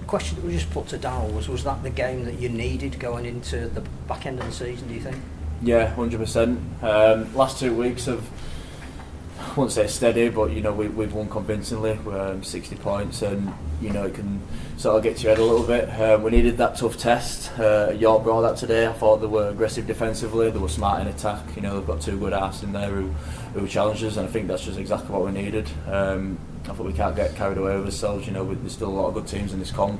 question that we just put to Darryl was that the game that you needed going into the back end of the season, do you think? Yeah, 100%. Last 2 weeks have, I won't say steady, but you know we've won convincingly. We're 60 points, and you know it can sort of get to your head a little bit. We needed that tough test. York brought that today. I thought they were aggressive defensively. They were smart in attack. You know they've got 2 good arses in there who challenge us, and I think that's just exactly what we needed. I thought we can't get carried away with ourselves. You know there's still a lot of good teams in this comp,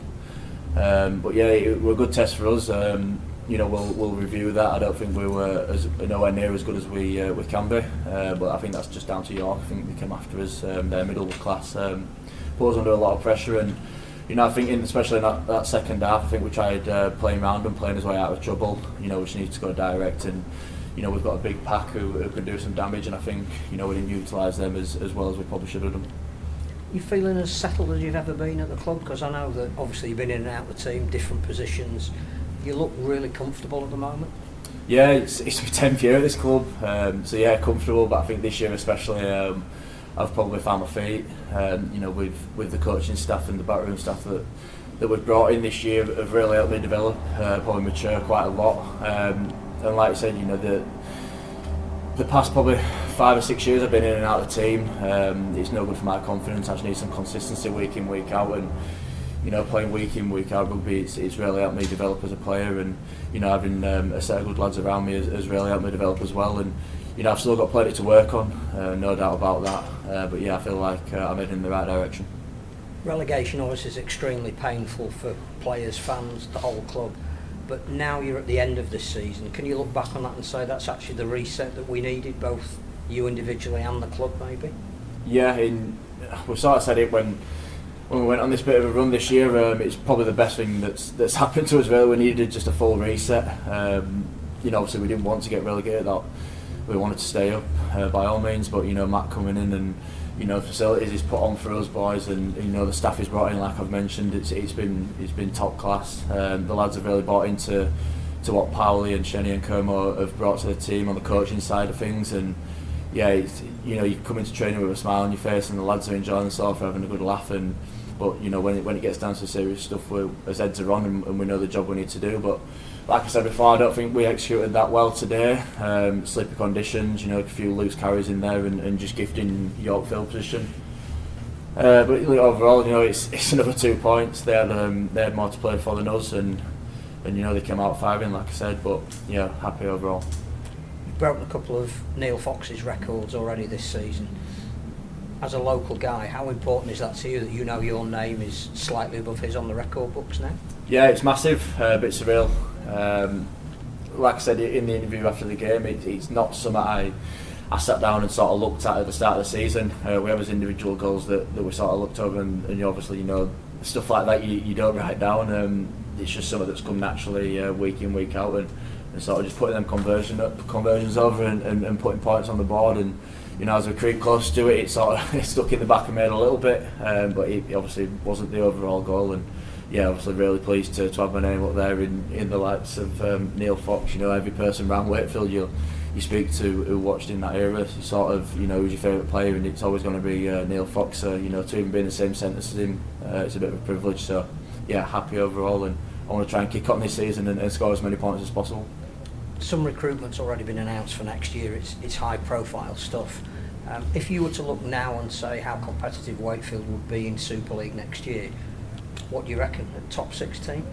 but yeah, it was a good test for us. You know, we'll review that. I don't think we were nowhere near as good as we can be, but I think that's just down to York. I think they came after us. Their middle class put us under a lot of pressure, and you know, I think especially in that second half, I think we tried playing round and playing his way out of trouble. You know, we just need to go direct, and you know, we've got a big pack who can do some damage, and I think you know we didn't utilise them as well as we probably should have done. You feeling as settled as you've ever been at the club? Because I know that obviously you've been in and out of the team, different positions. You look really comfortable at the moment. Yeah, it's my 10th year at this club, so yeah, comfortable. But I think this year especially, I've probably found my feet. You know, with the coaching staff and the backroom staff that we've brought in this year have really helped me develop, probably mature quite a lot. And like I said, you know, the past probably 5 or 6 years I've been in and out of the team. It's no good for my confidence. I just need some consistency week in, week out, and you know, playing week in, week out rugby, it's really helped me develop as a player, and you know, having a set of good lads around me has really helped me develop as well. And you know, I've still got plenty to work on, no doubt about that. But yeah, I feel like I'm heading in the right direction. Relegation obviously is extremely painful for players, fans, the whole club. But now you're at the end of this season. Can you look back on that and say that's actually the reset that we needed, both you individually and the club, maybe? Yeah, we sort of said it when we went on this bit of a run this year. It's probably the best thing that's happened to us. Really, we needed just a full reset. You know, obviously we didn't want to get relegated. That we wanted to stay up by all means. But you know, Matt coming in and you know, facilities he's put on for us boys, and you know the staff he's brought in, like I've mentioned, it's been top class. The lads have really bought into what Powley and Shenny and Kermo have brought to the team on the coaching side of things, and yeah, you know, you come into training with a smile on your face, and the lads are enjoying themselves, having a good laugh. But you know, when it gets down to serious stuff, our heads are on, and we know the job we need to do. But like I said before, I don't think we executed that well today. Sleepy conditions, you know, a few loose carries in there, and just gifting Wakefield position. But overall, you know, it's another 2 points. They had more to play for than us, and you know they came out firing, like I said. But yeah, happy overall. You've broken a couple of Neil Fox's records already this season. As a local guy, how important is that to you that you know your name is slightly above his on the record books now? Yeah, it's massive, a bit surreal. Like I said in the interview after the game, it's not something I sat down and sort of looked at the start of the season. We have his individual goals that we sort of looked over, and you obviously, you know, stuff like that you don't write down. It's just something that's come naturally week in, week out, and sort of just putting them conversions over and putting points on the board. And you know, as we creep close to it, it stuck in the back of my head a little bit, but it obviously wasn't the overall goal. And yeah, obviously really pleased to have my name up there in the likes of Neil Fox. You know, every person around Wakefield you speak to who watched in that era, you sort of, you know, who's your favourite player, and it's always going to be Neil Fox. So you know, to even be in the same sentence as him, it's a bit of a privilege. So yeah, happy overall, and I want to try and kick on this season and score as many points as possible. Some recruitment's already been announced for next year. It's high profile stuff. If you were to look now and say how competitive Wakefield would be in Super League next year, what do you reckon, a top 6 team?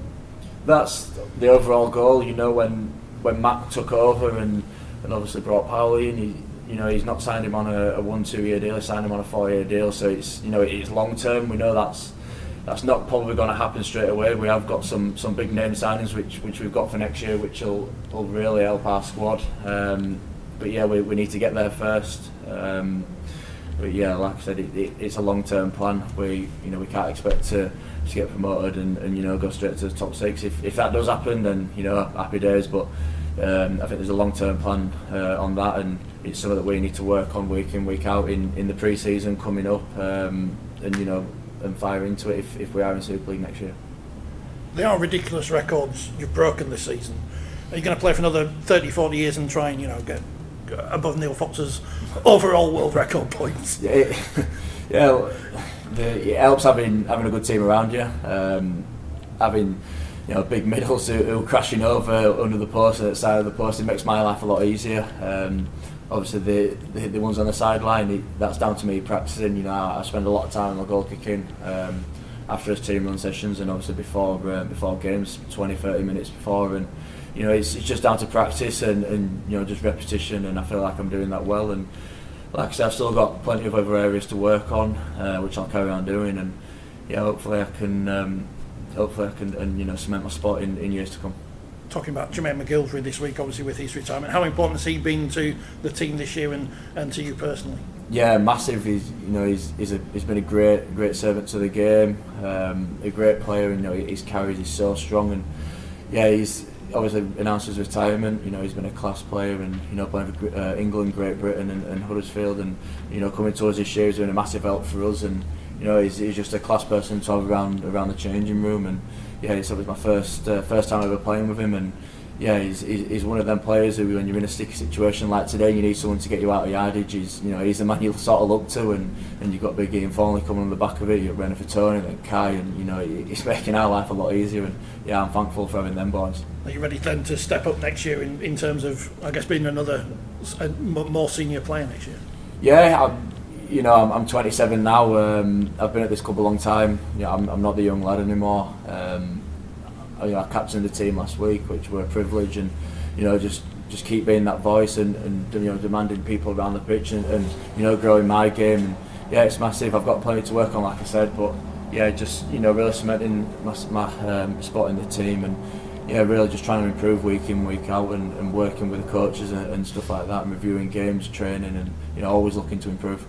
That's the overall goal. You know, when Matt took over and obviously brought Powley in, you know, he's not signed him on a 1-2 year deal, he signed him on a 4-year deal. So it's, you know, it is long term. We know that's not probably going to happen straight away. We have got some big name signings which we've got for next year, which will really help our squad. But yeah, we need to get there first. But yeah, like I said, it's a long-term plan. We can't expect to get promoted and you know, go straight to the top 6. If that does happen, then you know, happy days. But I think there's a long-term plan on that, and it's something that we need to work on week in, week out in the pre-season coming up, and you know, and fire into it if we are in Super League next year. They are ridiculous records you've broken this season. Are you going to play for another 30-40 years and try and, you know, get above Neil Fox's overall world record points? Yeah, it helps having a good team around you. having big middles who are crashing over under the post at the side of the post, it makes my life a lot easier. Obviously the ones on the sideline, that's down to me practicing. I spend a lot of time on my goal kicking after his team run sessions, and obviously before games, 20-30 minutes before, and it's just down to practice and just repetition, and I feel like I'm doing that well. And like I said, I've still got plenty of other areas to work on, which I'll carry on doing, and hopefully I can cement my spot in years to come. Talking about Jermaine McGilvery this week, obviously with his retirement, how important has he been to the team this year and to you personally? Yeah, massive. He's been a great servant to the game, a great player, and his carries is so strong, and he's obviously announced his retirement. He's been a class player, and playing for England, Great Britain, and Huddersfield, and coming towards this year, he's been a massive help for us, and he's just a class person to have around the changing room, and it was my first time ever playing with him, and he's one of them players who, when you're in a sticky situation like today, you need someone to get you out of yardage. He's the man you sort of look to, and you've got Big Ian Thornley coming on the back of it. You've got Renner for Tony, then Kai, and he's making our life a lot easier, and I'm thankful for having them boys. Are you ready then to step up next year in terms of, I guess, being another more senior player next year? Yeah, I'm 27 now. I've been at this club a long time. I'm not the young lad anymore. I captained the team last week, which were a privilege, and just keep being that voice and demanding people around the pitch and growing my game. And it's massive. I've got plenty to work on, like I said, but just really cementing my spot in the team, and really just trying to improve week in, week out, and working with the coaches and stuff like that, and reviewing games, training, and always looking to improve.